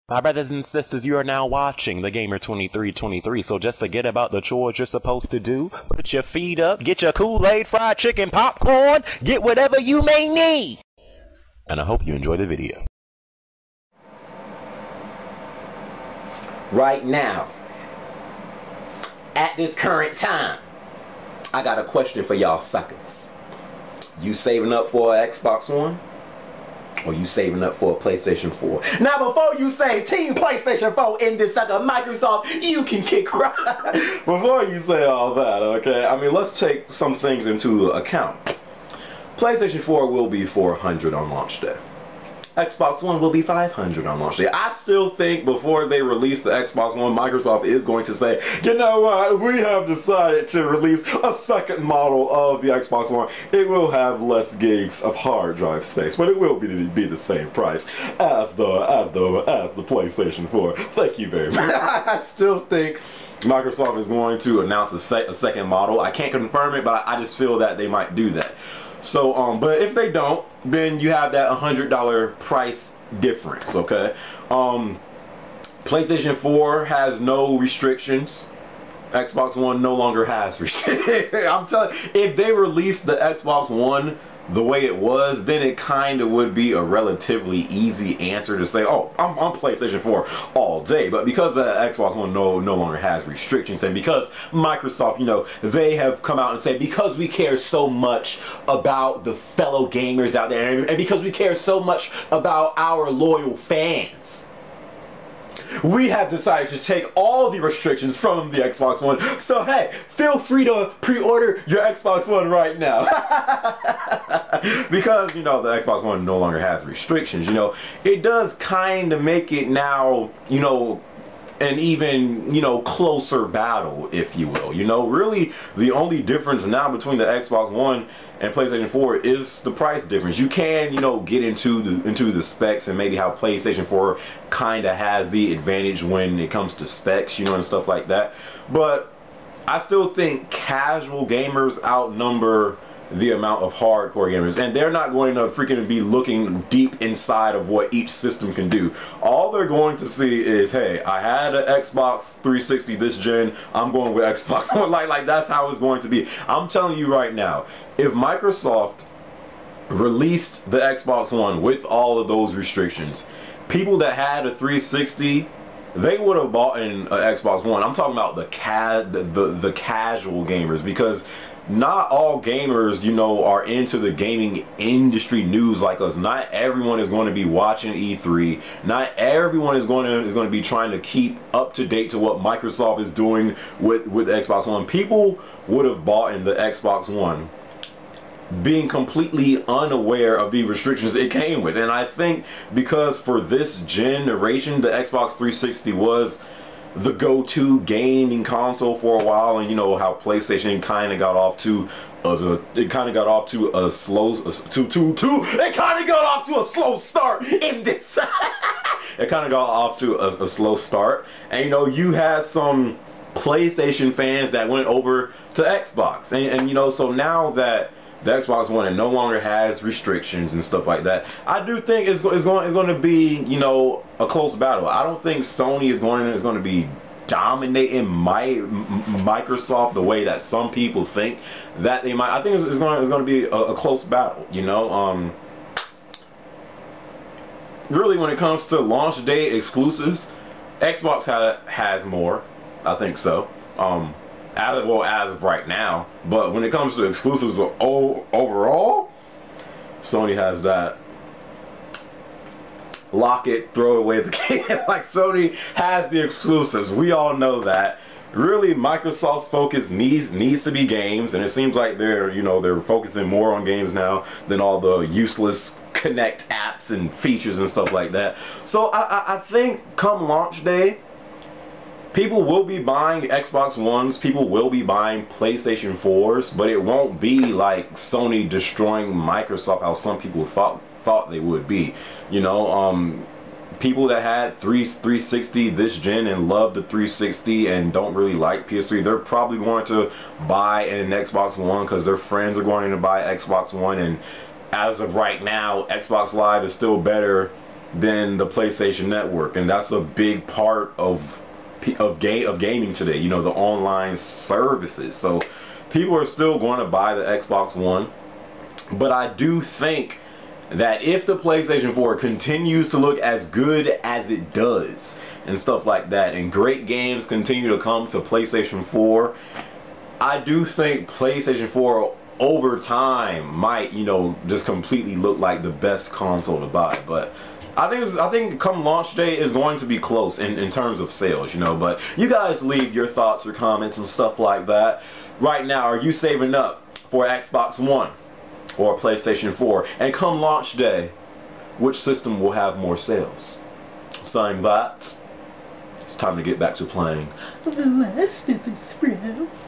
My brothers and sisters, you are now watching the Gamer 2323, so just forget about the chores you're supposed to do. Put your feet up, get your Kool-Aid, fried chicken, popcorn, get whatever you may need. And I hope you enjoy the video. Right now, at this current time, I got a question for y'all suckers. You saving up for an Xbox One? Or you saving up for a PlayStation 4? Now before you say Team PlayStation 4 in this sucker Microsoft, you can kick right. Before you say all that, okay? I mean, let's take some things into account. PlayStation 4 will be $400 on launch day. Xbox One will be $500 on launch day. I still think before they release the Xbox One, Microsoft is going to say, you know what, we have decided to release a second model of the Xbox One. It will have less gigs of hard drive space, but it will be the same price as the PlayStation 4. Thank you very much. I still think Microsoft is going to announce a second model. I can't confirm it, but I just feel that they might do that. So, but if they don't, then you have that $100 price difference, okay? PlayStation 4 has no restrictions. Xbox One no longer has restrictions. I'm telling you, if they release the Xbox One the way it was, then it kind of would be a relatively easy answer to say, oh, I'm on PlayStation 4 all day. But because the Xbox One no longer has restrictions, and because Microsoft, you know, they have come out and said, because we care so much about the fellow gamers out there, and because we care so much about our loyal fans, we have decided to take all the restrictions from the Xbox One. So hey, feel free to pre-order your Xbox One right now. Because, you know, the Xbox One no longer has restrictions, you know, it does kind of make it now, you know, an even, you know, closer battle, if you will. You know, really the only difference now between the Xbox One and PlayStation 4 is the price difference. You can, you know, get into the specs and maybe how PlayStation 4 kind of has the advantage when it comes to specs, you know, and stuff like that. But I still think casual gamers outnumber the amount of hardcore gamers, and they're not going to freaking be looking deep inside of what each system can do. All they're going to see is, hey, I had an Xbox 360 this gen, I'm going with Xbox One. like that's how it's going to be. I'm telling you right now, if Microsoft released the Xbox One with all of those restrictions, people that had a 360, they would have bought an Xbox One. I'm talking about the casual gamers, because not all gamers, you know, are into the gaming industry news like us. Not everyone is going to be watching E3. Not everyone is going to be trying to keep up to date to what Microsoft is doing with Xbox One. People would have bought in the Xbox One being completely unaware of the restrictions it came with. And I think because for this generation, the Xbox 360 was the go-to gaming console for a while, and you know how PlayStation kind of got off to a slow start in this. It kind of got off to a slow start, and you know, you had some PlayStation fans that went over to Xbox, and you know, so now that the Xbox One and no longer has restrictions and stuff like that, I do think it's going to be, you know, a close battle. I don't think Sony is going to be dominating Microsoft the way that some people think that they might. I think it's going to be a close battle, you know. Really, when it comes to launch day exclusives, Xbox has more. I think so. As of right now, but when it comes to exclusives overall, Sony has that. Lock it, throw away the game. Like, Sony has the exclusives. We all know that. Really, Microsoft's focus needs to be games, and it seems like they're focusing more on games now than all the useless Connect apps and features and stuff like that. So I think come launch day, people will be buying Xbox Ones, people will be buying PlayStation 4s, but it won't be like Sony destroying Microsoft how some people thought they would be. You know, people that had 360 this gen and love the 360 and don't really like PS3, they're probably going to buy an Xbox One because their friends are going to buy Xbox One, and as of right now, Xbox Live is still better than the PlayStation Network, and that's a big part of gaming today. You know, the online services. So people are still going to buy the Xbox One, but I do think that if the PlayStation 4 continues to look as good as it does and stuff like that, and great games continue to come to PlayStation 4, I do think PlayStation 4 over time might, you know, just completely look like the best console to buy. But I think come launch day is going to be close in terms of sales, you know. But you guys leave your thoughts or comments and stuff like that. Right now, are you saving up for Xbox One or PlayStation 4? And come launch day, which system will have more sales? Saying that, it's time to get back to playing The Last of Us, bro.